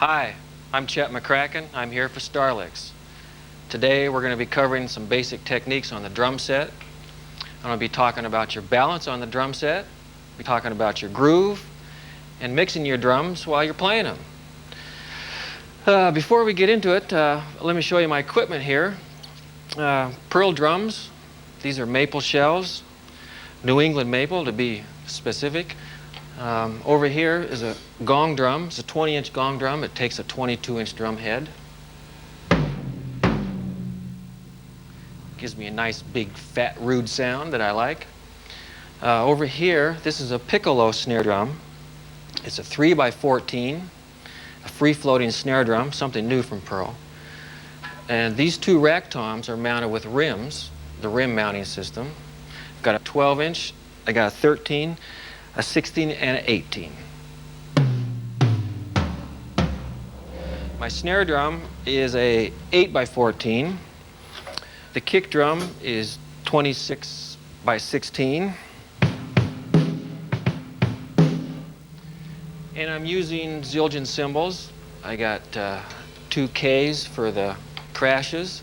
Hi, I'm Chet McKracken. I'm here for Starlicks. Today we're going to be covering some basic techniques on the drum set. I'm going to be talking about your balance on the drum set, be talking about your groove, and mixing your drums while you're playing them. Before we get into it, let me show you my equipment here. Pearl drums. These are maple shells, New England maple to be specific. Over here is a gong drum. It's a 20-inch gong drum. It takes a 22-inch drum head. Gives me a nice, big, fat, rude sound that I like. Over here, this is a piccolo snare drum. It's a 3x14, a free-floating snare drum, something new from Pearl. And these two rack toms are mounted with rims, the rim mounting system. I've got a 12-inch, I got a 13, a 16, and an 18. My snare drum is a 8x14. The kick drum is 26x16. And I'm using Zildjian cymbals. I got 2 Ks for the crashes.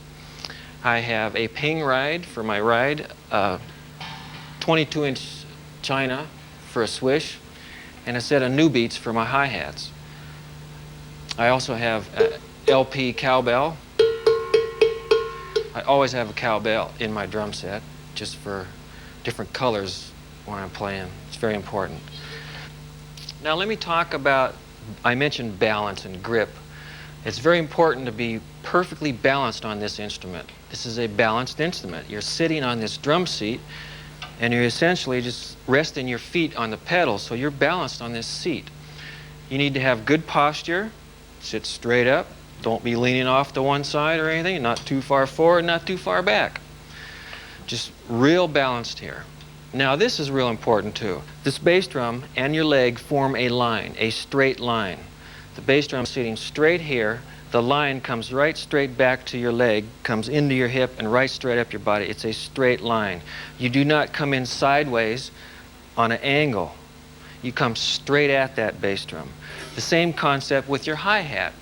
I have a ping ride for my ride, 22-inch China for a swish, and a set of new beats for my hi-hats. I also have a LP cowbell. I always have a cowbell in my drum set, just for different colors when I'm playing. It's very important. Now let me talk about, I mentioned balance and grip. It's very important to be perfectly balanced on this instrument. This is a balanced instrument. You're sitting on this drum seat, and you're essentially just resting your feet on the pedal, so you're balanced on this seat. You need to have good posture, sit straight up, don't be leaning off to one side or anything, not too far forward, not too far back. Just real balanced here. Now this is real important too. This bass drum and your leg form a line, a straight line. The bass drum sitting straight here, the line comes right straight back to your leg, comes into your hip and right straight up your body. It's a straight line. You do not come in sideways on an angle. You come straight at that bass drum. The same concept with your hi-hat.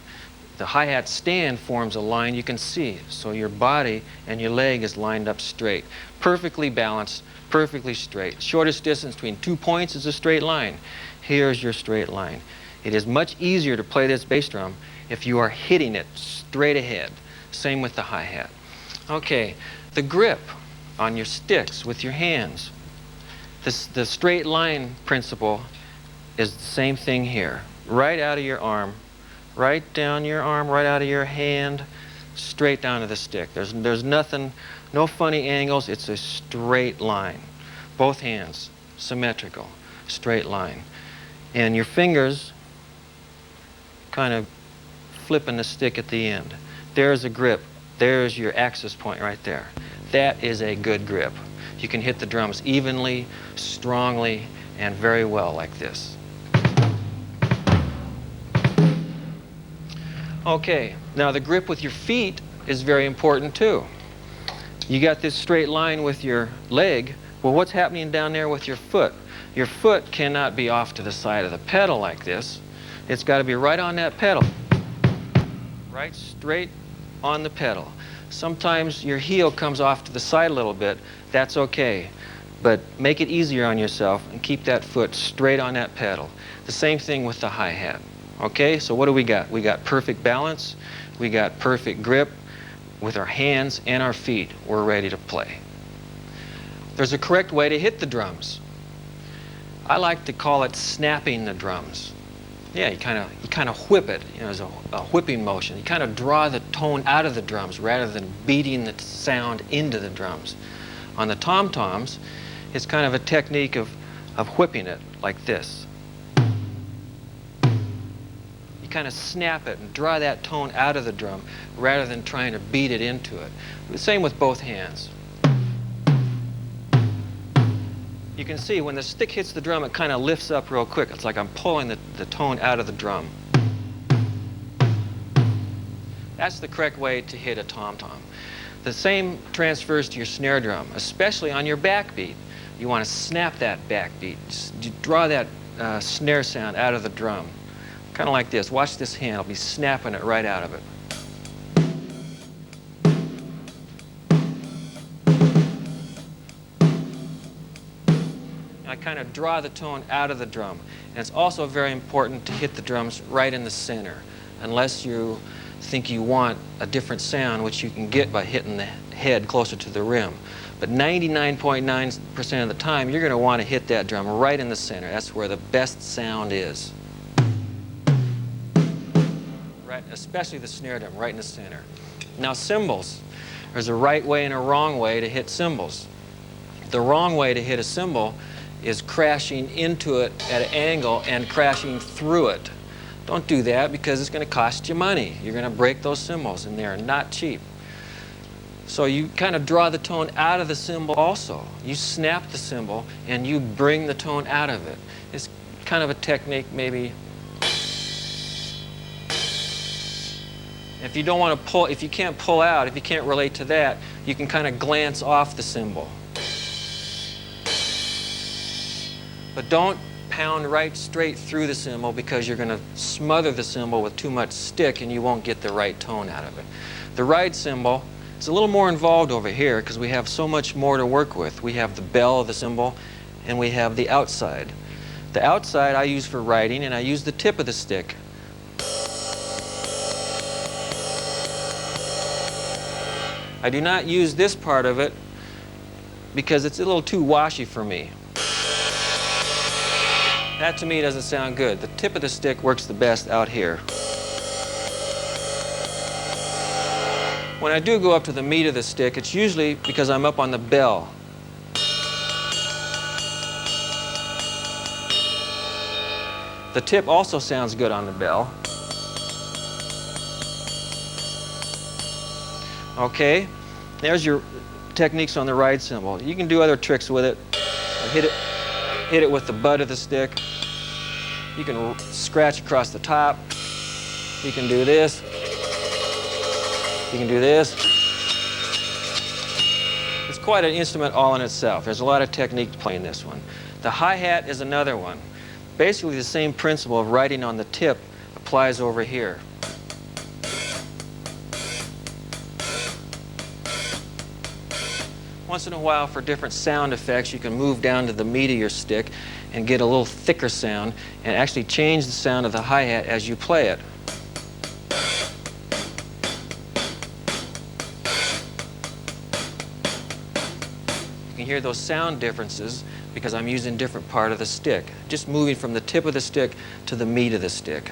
The hi-hat stand forms a line you can see, so your body and your leg is lined up straight. Perfectly balanced, perfectly straight. Shortest distance between 2 points is a straight line. Here's your straight line. It is much easier to play this bass drum if you are hitting it straight ahead. Same with the hi-hat. Okay, the grip on your sticks with your hands. The straight line principle is the same thing here. Right out of your arm, right down your arm, right out of your hand, straight down to the stick. There's nothing, no funny angles. It's a straight line. Both hands, symmetrical, straight line. And your fingers kind of flipping the stick at the end. There's a grip. There's your access point right there. That is a good grip. You can hit the drums evenly, strongly, and very well like this. Okay, now the grip with your feet is very important too. You got this straight line with your leg. Well, what's happening down there with your foot? Your foot cannot be off to the side of the pedal like this. It's got to be right on that pedal. Right straight on the pedal. Sometimes your heel comes off to the side a little bit. That's okay. But make it easier on yourself and keep that foot straight on that pedal. The same thing with the hi-hat. Okay, so what do we got? We got perfect balance. We got perfect grip with our hands and our feet. We're ready to play. There's a correct way to hit the drums. I like to call it snapping the drums. Yeah, you kind of whip it. You know, there's a whipping motion. You kind of draw the tone out of the drums rather than beating the sound into the drums. On the tom-toms, it's kind of a technique of whipping it like this. You kind of snap it and draw that tone out of the drum rather than trying to beat it into it. The same with both hands. You can see when the stick hits the drum, it kind of lifts up real quick. It's like I'm pulling the tone out of the drum. That's the correct way to hit a tom-tom. The same transfers to your snare drum, especially on your backbeat. You want to snap that backbeat. You draw that snare sound out of the drum. Kind of like this. Watch this hand. I'll be snapping it right out of it. I kind of draw the tone out of the drum. And it's also very important to hit the drums right in the center, unless you think you want a different sound, which you can get by hitting the head closer to the rim. But 99.9% of the time, you're going to want to hit that drum right in the center. That's where the best sound is. Right, especially the snare drum, right in the center. Now cymbals. There's a right way and a wrong way to hit cymbals. The wrong way to hit a cymbal is crashing into it at an angle and crashing through it. Don't do that because it's going to cost you money. You're going to break those cymbals, and they're not cheap. So you kind of draw the tone out of the cymbal also. You snap the cymbal and you bring the tone out of it. It's kind of a technique maybe. If you don't want to pull, if you can't pull out, if you can't relate to that, you can kind of glance off the cymbal. But don't pound right straight through the cymbal because you're going to smother the cymbal with too much stick and you won't get the right tone out of it. The ride cymbal, it's a little more involved over here because we have so much more to work with. We have the bell of the cymbal and we have the outside. The outside I use for riding, and I use the tip of the stick. I do not use this part of it because it's a little too washy for me. That to me doesn't sound good. The tip of the stick works the best out here. When I do go up to the meat of the stick, it's usually because I'm up on the bell. The tip also sounds good on the bell. Okay, there's your techniques on the ride cymbal. You can do other tricks with it. Hit it with the butt of the stick. You can scratch across the top. You can do this. You can do this. It's quite an instrument all in itself. There's a lot of technique playing this one. The hi-hat is another one. Basically the same principle of riding on the tip applies over here. Once in a while, for different sound effects, you can move down to the meat of your stick and get a little thicker sound and actually change the sound of the hi-hat as you play it. You can hear those sound differences because I'm using a different part of the stick, just moving from the tip of the stick to the meat of the stick.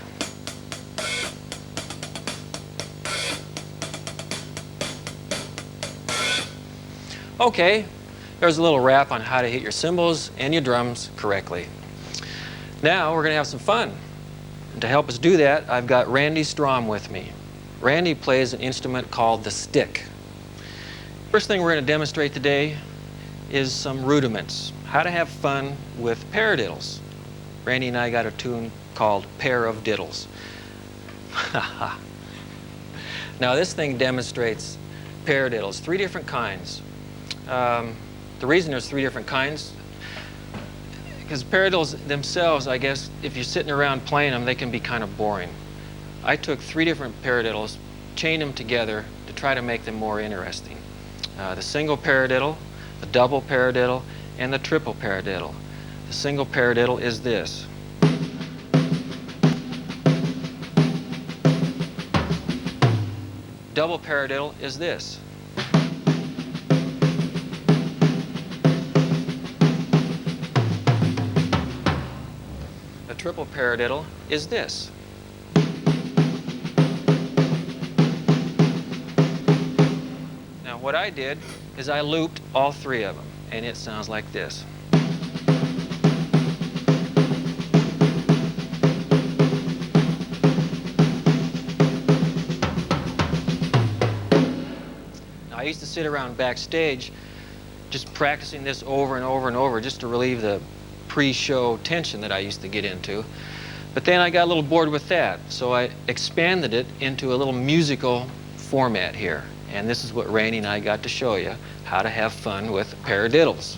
Okay, there's a little wrap on how to hit your cymbals and your drums correctly. Now we're going to have some fun. And to help us do that, I've got Randy Strom with me. Randy plays an instrument called the stick. First thing we're going to demonstrate today is some rudiments. How to have fun with paradiddles. Randy and I got a tune called Pair of Diddles. Now this thing demonstrates paradiddles, 3 different kinds. The reason there's 3 different kinds, because paradiddles themselves, I guess, if you're sitting around playing them, they can be kind of boring. I took 3 different paradiddles, chained them together to try to make them more interesting. The single paradiddle, the double paradiddle, and the triple paradiddle. The single paradiddle is this. Double paradiddle is this. The triple paradiddle is this. Now what I did is I looped all 3 of them, and it sounds like this. Now I used to sit around backstage just practicing this over and over and over just to relieve the pre-show tension that I used to get into. But then I got a little bored with that, so I expanded it into a little musical format here. And this is what Randy and I got to show you, how to have fun with paradiddles.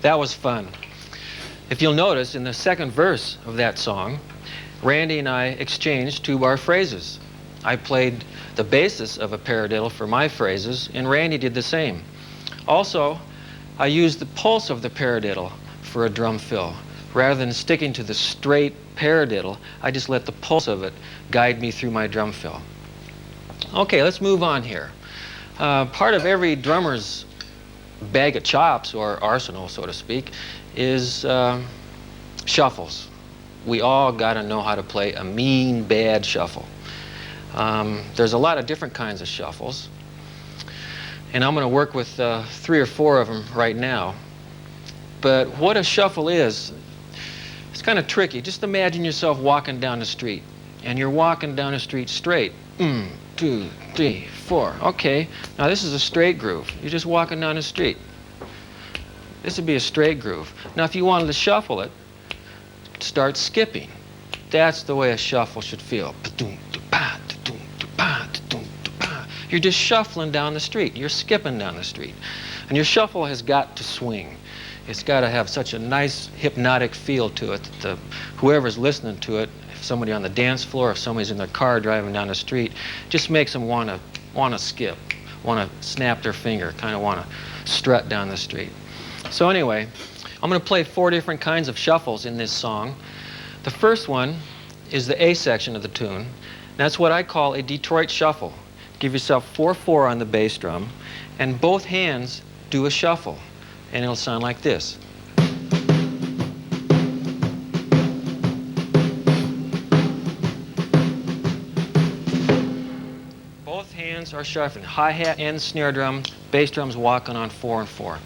That was fun. If you'll notice, in the second verse of that song, Randy and I exchanged two-bar phrases. I played the basis of a paradiddle for my phrases, and Randy did the same. Also, I used the pulse of the paradiddle for a drum fill. Rather than sticking to the straight paradiddle, I just let the pulse of it guide me through my drum fill. Okay, let's move on here. Part of every drummer's bag of chops, or arsenal, so to speak, is shuffles. We all got to know how to play a mean, bad shuffle. There's a lot of different kinds of shuffles, and I'm going to work with 3 or 4 of them right now. But what a shuffle is, it's kind of tricky. Just imagine yourself walking down the street, and you're walking down the street straight. 1, 2, 3, 4. Okay, now this is a straight groove. You're just walking down the street. This would be a straight groove. Now if you wanted to shuffle it, start skipping. That's the way a shuffle should feel. You're just shuffling down the street. You're skipping down the street. And your shuffle has got to swing. It's got to have such a nice hypnotic feel to it that whoever's listening to it, if somebody on the dance floor, if somebody's in their car driving down the street, just makes them want to skip, want to snap their finger, kind of want to strut down the street. So anyway, I'm going to play 4 different kinds of shuffles in this song. The first one is the A section of the tune. That's what I call a Detroit shuffle. Give yourself 4/4 on the bass drum, and both hands do a shuffle, and it'll sound like this. Both hands are shuffling. Hi-hat and snare drum, bass drum's walking on 4 and 4.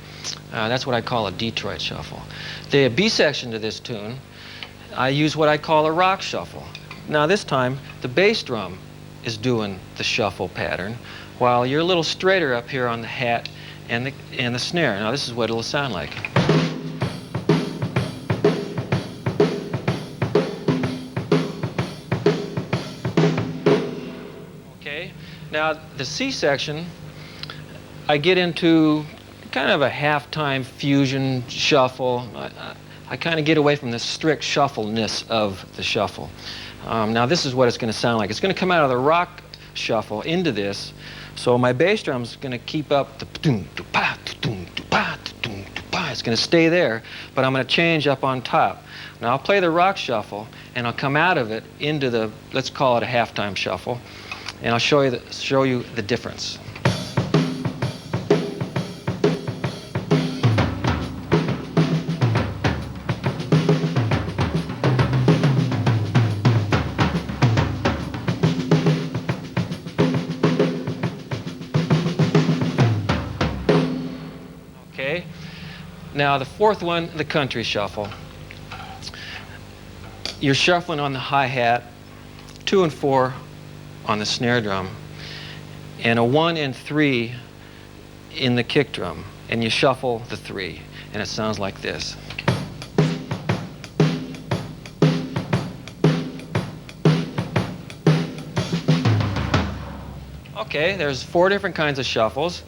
That's what I call a Detroit shuffle. The B section to this tune, I use what I call a rock shuffle. Now this time, the bass drum is doing the shuffle pattern, while you're a little straighter up here on the hat and the snare. Now this is what it'll sound like. Okay, now the C section, I get into kind of a halftime fusion shuffle. I kind of get away from the strict shuffleness of the shuffle. Now this is what it's going to sound like. It's going to come out of the rock shuffle into this, so my bass drum's going to keep up the it's going to stay there, but I'm going to change up on top. Now I'll play the rock shuffle, and I'll come out of it into the, let's call it a halftime shuffle, and I'll show you the difference. Now the fourth one, the country shuffle. You're shuffling on the hi-hat, 2 and 4 on the snare drum, and a 1 and 3 in the kick drum, and you shuffle the 3, and it sounds like this. Okay, there's 4 different kinds of shuffles,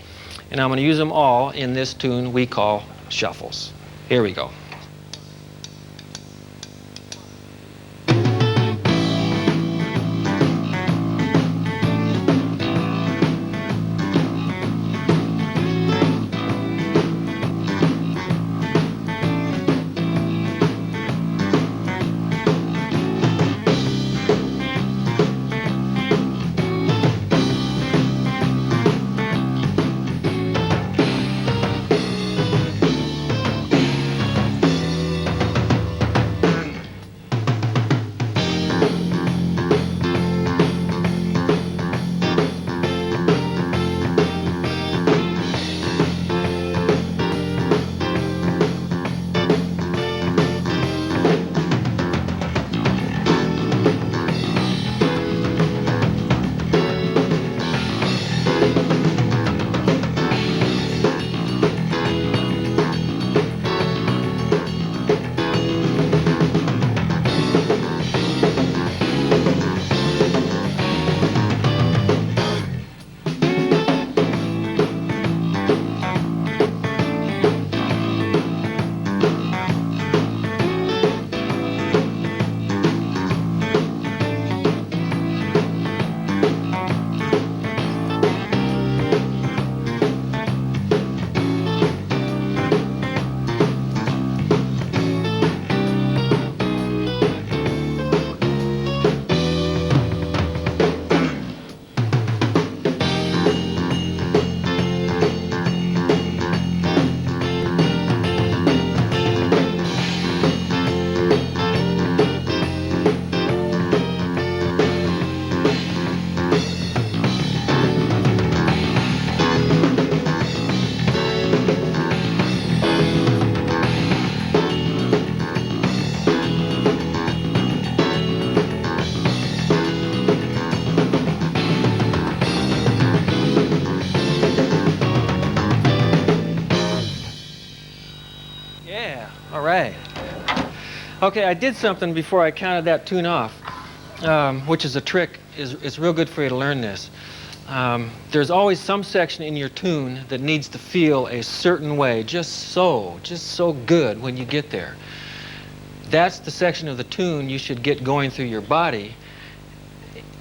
and I'm going to use them all in this tune we call shuffles. Here we go. All right. Okay, I did something before I counted that tune off, which is a trick. It's real good for you to learn this. There's always some section in your tune that needs to feel a certain way, just so good when you get there. That's the section of the tune you should get going through your body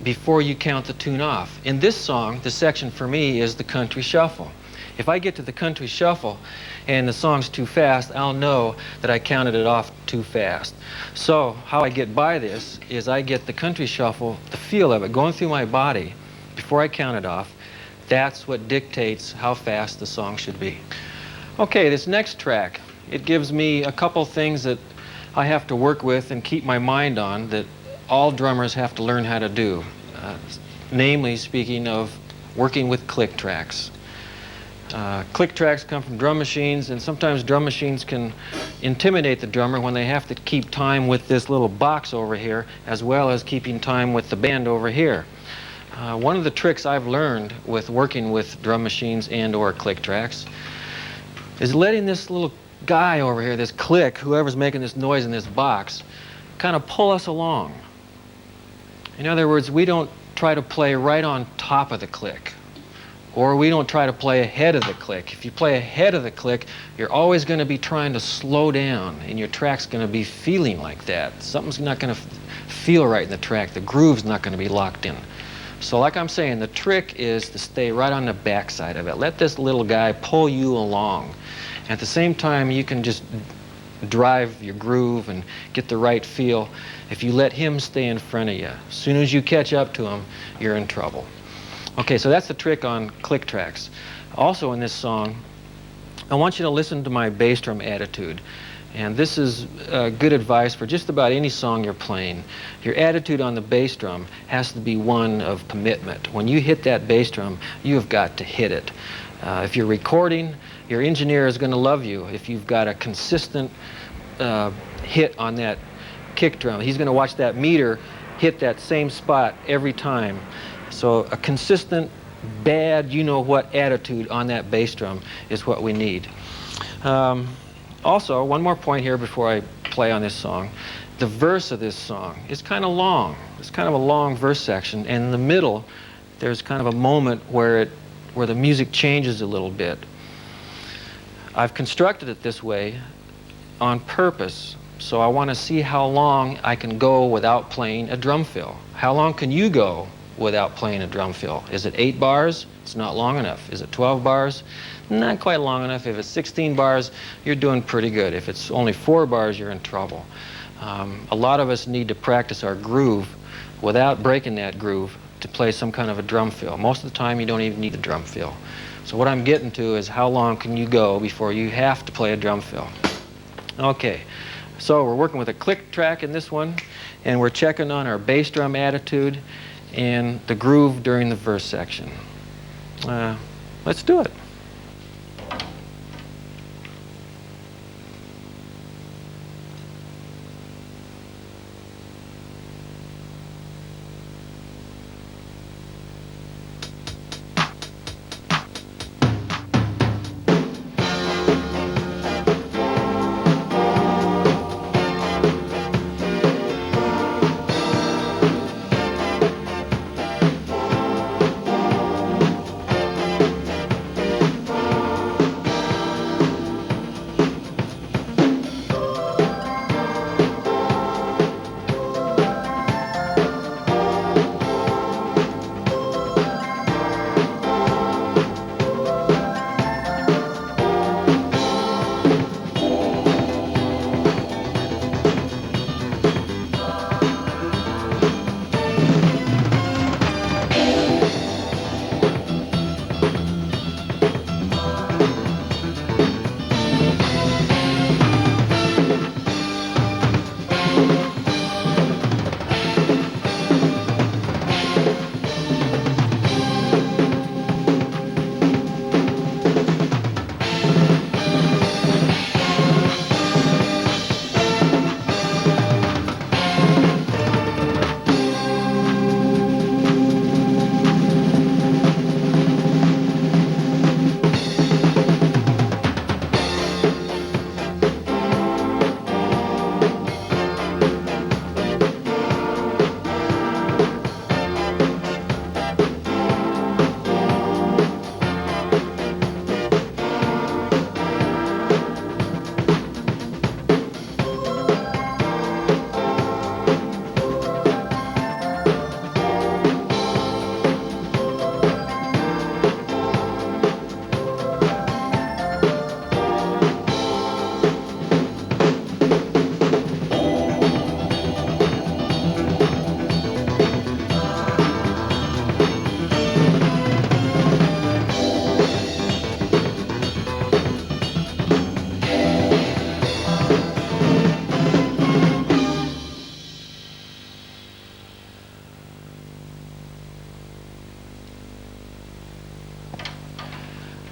before you count the tune off. In this song, the section for me is the country shuffle. If I get to the country shuffle and the song's too fast, I'll know that I counted it off too fast. So how I get by this is I get the country shuffle, the feel of it, going through my body before I count it off. That's what dictates how fast the song should be. Okay, this next track, it gives me a couple things that I have to work with and keep my mind on that all drummers have to learn how to do. Namely, speaking of working with click tracks. Click tracks come from drum machines, and sometimes drum machines can intimidate the drummer when they have to keep time with this little box over here, as well as keeping time with the band over here. One of the tricks I've learned with working with drum machines and or click tracks is letting this little guy over here, this click, whoever's making this noise in this box, kind of pull us along. In other words, we don't try to play right on top of the click, or we don't try to play ahead of the click. If you play ahead of the click, you're always going to be trying to slow down, and your track's going to be feeling like that. Something's not going to feel right in the track. The groove's not going to be locked in. So like I'm saying, the trick is to stay right on the backside of it. Let this little guy pull you along. At the same time, you can just drive your groove and get the right feel if you let him stay in front of you. As soon as you catch up to him, you're in trouble. Okay, so that's the trick on click tracks. Also in this song, I want you to listen to my bass drum attitude. And this is good advice for just about any song you're playing. Your attitude on the bass drum has to be one of commitment. When you hit that bass drum, you have got to hit it. If you're recording, your engineer is going to love you if you've got a consistent hit on that kick drum. He's going to watch that meter hit that same spot every time. So a consistent, bad, you-know-what attitude on that bass drum is what we need. Also, one more point here before I play on this song. The verse of this song is kind of long. It's kind of a long verse section, and in the middle, there's kind of a moment where the music changes a little bit. I've constructed it this way on purpose, so I want to see how long I can go without playing a drum fill. How long can you go without playing a drum fill? Is it 8 bars? It's not long enough. Is it 12 bars? Not quite long enough. If it's 16 bars, you're doing pretty good. If it's only 4 bars, you're in trouble. A lot of us need to practice our groove without breaking that groove to play some kind of a drum fill. Most of the time, you don't even need a drum fill. So what I'm getting to is how long can you go before you have to play a drum fill. Okay, so we're working with a click track in this one, and we're checking on our bass drum attitude and the groove during the verse section. Let's do it.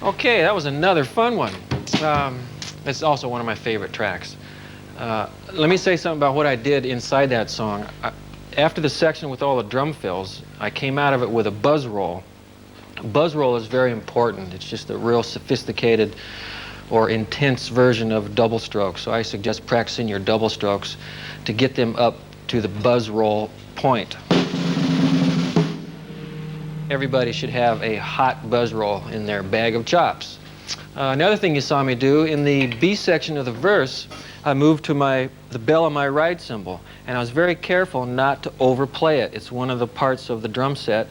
Okay, that was another fun one. It's also one of my favorite tracks. Let me say something about what I did inside that song. After the section with all the drum fills, I came out of it with a buzz roll. A buzz roll is very important. It's just a real sophisticated or intense version of double strokes. So I suggest practicing your double strokes to get them up to the buzz roll point. Everybody should have a hot buzz roll in their bag of chops. Another thing you saw me do, in the B section of the verse, I moved to the bell of my ride cymbal, and I was very careful not to overplay it. It's one of the parts of the drum set,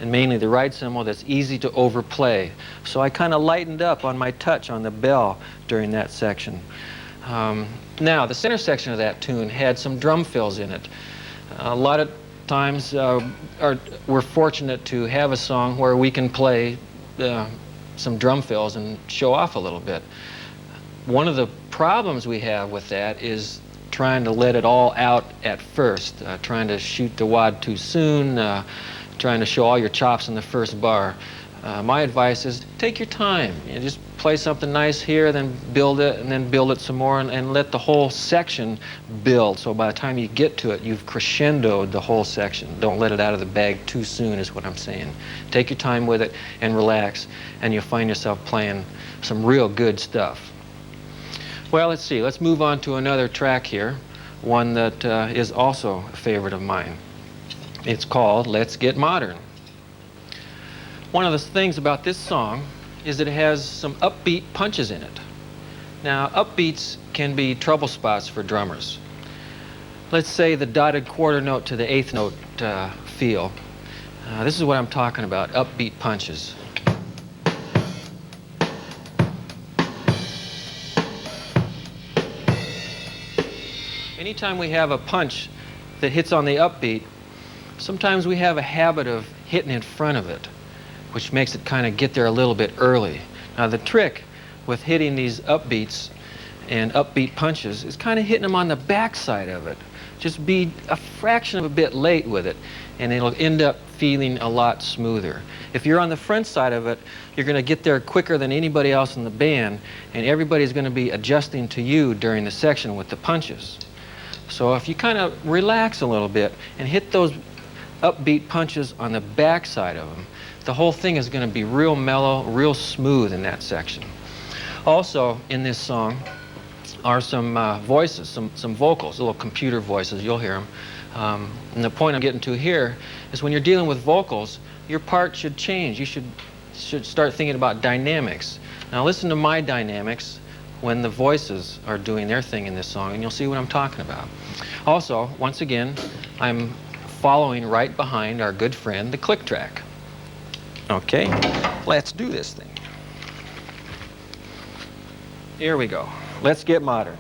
and mainly the ride cymbal, that's easy to overplay. So I kind of lightened up on my touch on the bell during that section. Now, the center section of that tune had some drum fills in it. A lot of times we're fortunate to have a song where we can play some drum fills and show off a little bit. One of the problems we have with that is trying to let it all out at first, trying to shoot the wad too soon, trying to show all your chops in the first bar. My advice is take your time. You just play something nice here, then build it, and then build it some more, and let the whole section build. So by the time you get to it, you've crescendoed the whole section. Don't let it out of the bag too soon is what I'm saying. Take your time with it and relax, and you'll find yourself playing some real good stuff. Well, let's see. Let's move on to another track here, one that is also a favorite of mine. It's called Let's Get Modern. One of the things about this song is that it has some upbeat punches in it. Now, upbeats can be trouble spots for drummers. Let's say the dotted quarter note to the eighth note feel. This is what I'm talking about, upbeat punches. Anytime we have a punch that hits on the upbeat, sometimes we have a habit of hitting in front of it, which makes it kind of get there a little bit early. Now, the trick with hitting these upbeats and upbeat punches is kind of hitting them on the backside of it. Just be a fraction of a bit late with it, and it'll end up feeling a lot smoother. If you're on the front side of it, you're going to get there quicker than anybody else in the band, and everybody's going to be adjusting to you during the section with the punches. So if you kind of relax a little bit and hit those upbeat punches on the backside of them, the whole thing is going to be real mellow, real smooth in that section. Also, in this song are some voices, some vocals, little computer voices. You'll hear them. And the point I'm getting to here is when you're dealing with vocals, your part should change. You should start thinking about dynamics. Now listen to my dynamics when the voices are doing their thing in this song, and you'll see what I'm talking about. Also, once again, I'm following right behind our good friend, the click track. Okay, let's do this thing. Here we go. Let's get modern.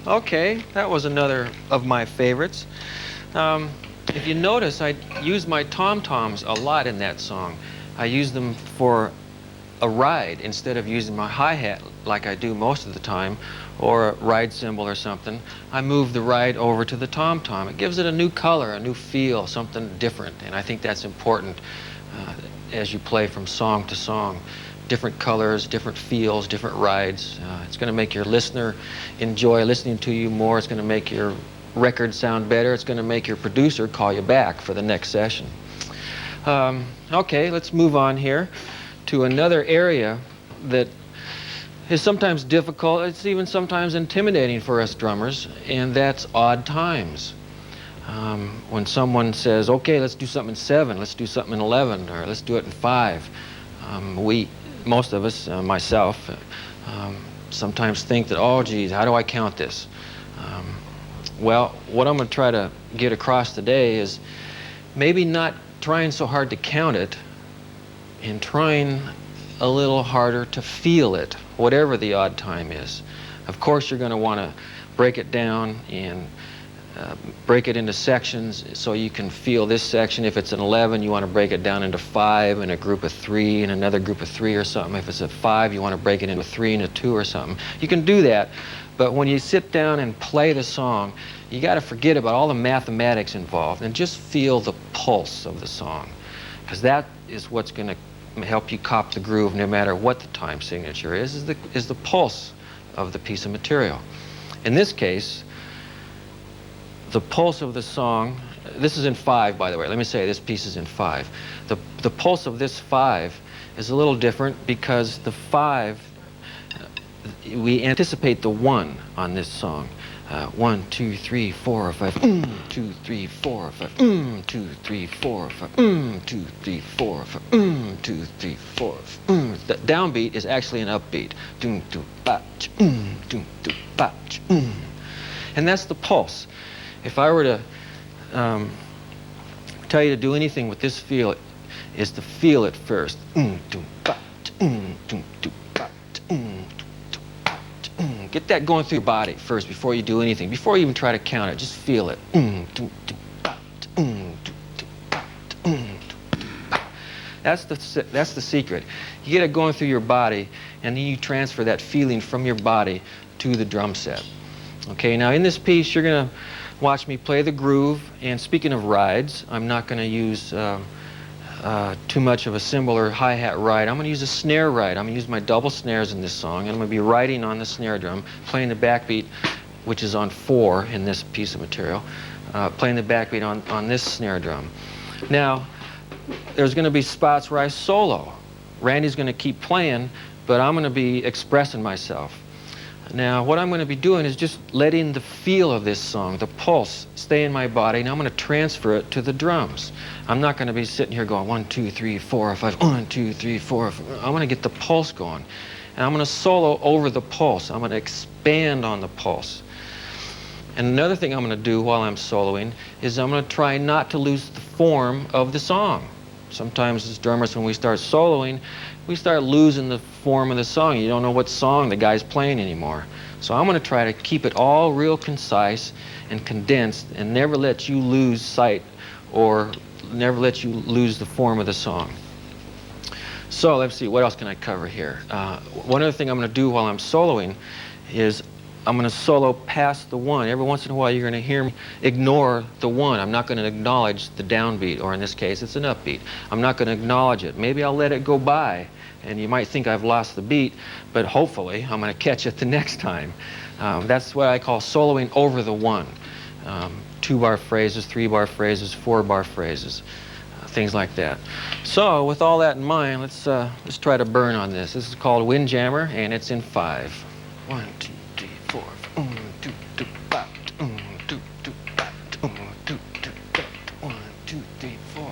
Okay, that was another of my favorites. If you notice, I use my tom-toms a lot in that song. I use them for a ride instead of using my hi-hat like I do most of the time, or a ride cymbal or something. I move the ride over to the tom-tom. It gives it a new color, a new feel, something different, and I think that's important as you play from song to song. Different colors, different feels, different rides. It's going to make your listener enjoy listening to you more. It's going to make your record sound better. It's going to make your producer call you back for the next session. Okay, let's move on here to another area that is sometimes difficult. It's even sometimes intimidating for us drummers, and that's odd times. When someone says, okay, let's do something in 7, let's do something in 11, or let's do it in 5, most of us, myself, sometimes think that, oh, geez, how do I count this? Well, what I'm going to try to get across today is maybe not trying so hard to count it and trying a little harder to feel it, whatever the odd time is. Of course, you're going to want to break it down and break it into sections so you can feel this section. If it's an 11, you want to break it down into 5 and a group of 3 and another group of 3 or something. If it's a 5, you want to break it into 3 and a 2 or something. You can do that, but when you sit down and play the song, you got to forget about all the mathematics involved and just feel the pulse of the song, because that is what's going to help you cop the groove no matter what the time signature is the pulse of the piece of material. In this case, the pulse of the song, this is in 5, by the way. Let me say this piece is in 5. The pulse of this 5 is a little different because the 5, we anticipate the 1 on this song. 1, 2, 3, 4, 5, 2, 3, 4, 5, 2, 3, 4, 5, 2, 3, 4, 5, 2, 3, 4. The downbeat is actually an upbeat. And that's the pulse. If I were to tell you to do anything with this feel, is to feel it first. Get that going through your body first before you do anything. Before you even try to count it, just feel it. That's the secret. You get it going through your body, and then you transfer that feeling from your body to the drum set. Okay, now in this piece, you're going to watch me play the groove, and speaking of rides, I'm not going to use too much of a cymbal or hi-hat ride. I'm going to use a snare ride. I'm going to use my double snares in this song, and I'm going to be riding on the snare drum, playing the backbeat, which is on 4 in this piece of material, playing the backbeat on this snare drum. Now, there's going to be spots where I solo. Randy's going to keep playing, but I'm going to be expressing myself. Now, what I'm going to be doing is just letting the feel of this song, the pulse, stay in my body, and I'm going to transfer it to the drums. I'm not going to be sitting here going 1, 2, 3, 4, 5, 1, 2, 3, 4, 5. I'm going to get the pulse going, and I'm going to solo over the pulse. I'm going to expand on the pulse. And another thing I'm going to do while I'm soloing is I'm going to try not to lose the form of the song. Sometimes as drummers, when we start soloing, we start losing the form of the song. You don't know what song the guy's playing anymore. So I'm going to try to keep it all real concise and condensed and never let you lose sight or never let you lose the form of the song. So let's see, what else can I cover here? One other thing I'm going to do while I'm soloing is I'm going to solo past the 1. Every once in a while you're going to hear me ignore the 1. I'm not going to acknowledge the downbeat, or in this case it's an upbeat. I'm not going to acknowledge it. Maybe I'll let it go by, and you might think I've lost the beat, but hopefully I'm going to catch it the next time. That's what I call soloing over the 1. 2-bar phrases, 3-bar phrases, 4-bar phrases, things like that. So with all that in mind, let's try to burn on this. This is called Windjammer, and it's in 5. 1, 2, 3, 4. 1, 2, 3, 5. 1, 2, 3, 5. 1, 2, 3, 5. 1, 2, 3, 4.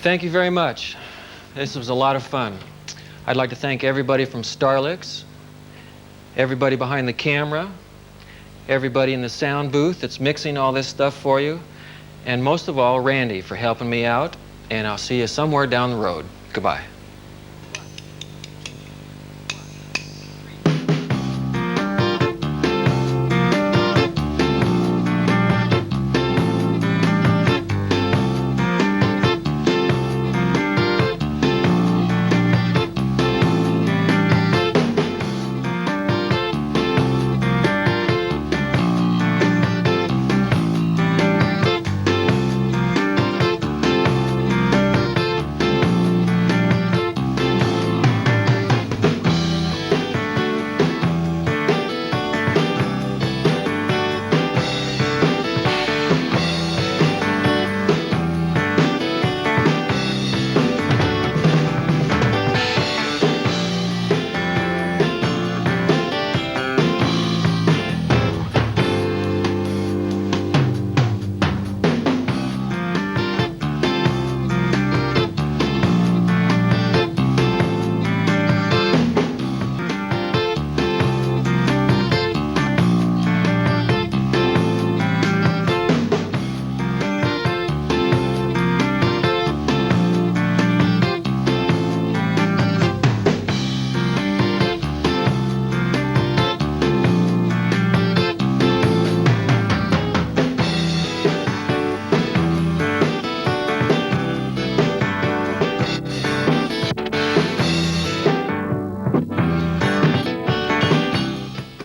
Thank you very much. This was a lot of fun. I'd like to thank everybody from Starlix, everybody behind the camera, everybody in the sound booth that's mixing all this stuff for you, and most of all, Randy for helping me out, and I'll see you somewhere down the road. Goodbye.